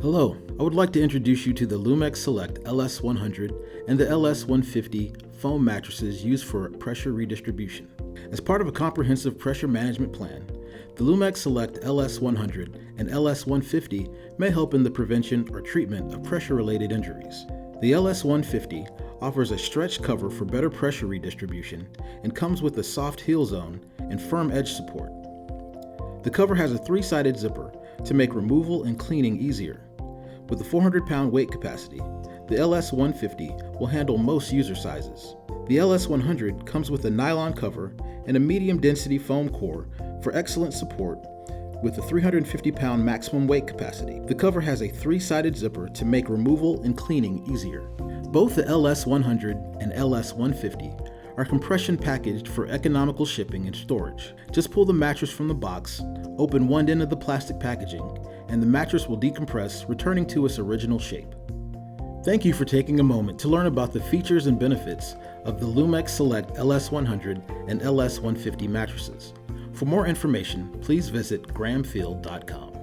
Hello, I would like to introduce you to the Lumex Select LS100 and the LS150 foam mattresses used for pressure redistribution. As part of a comprehensive pressure management plan, the Lumex Select LS100 and LS150 may help in the prevention or treatment of pressure-related injuries. The LS150 offers a stretch cover for better pressure redistribution and comes with a soft heel zone and firm edge support. The cover has a 3-sided zipper to make removal and cleaning easier. With a 400-pound weight capacity, the LS150 will handle most user sizes. The LS100 comes with a nylon cover and a medium-density foam core for excellent support with a 350-pound maximum weight capacity. The cover has a 3-sided zipper to make removal and cleaning easier. Both the LS100 and LS150 are compression packaged for economical shipping and storage. Just pull the mattress from the box, open one end of the plastic packaging, and the mattress will decompress, returning to its original shape. Thank you for taking a moment to learn about the features and benefits of the Lumex Select LS100 and LS150 mattresses. For more information, please visit grahamfield.com.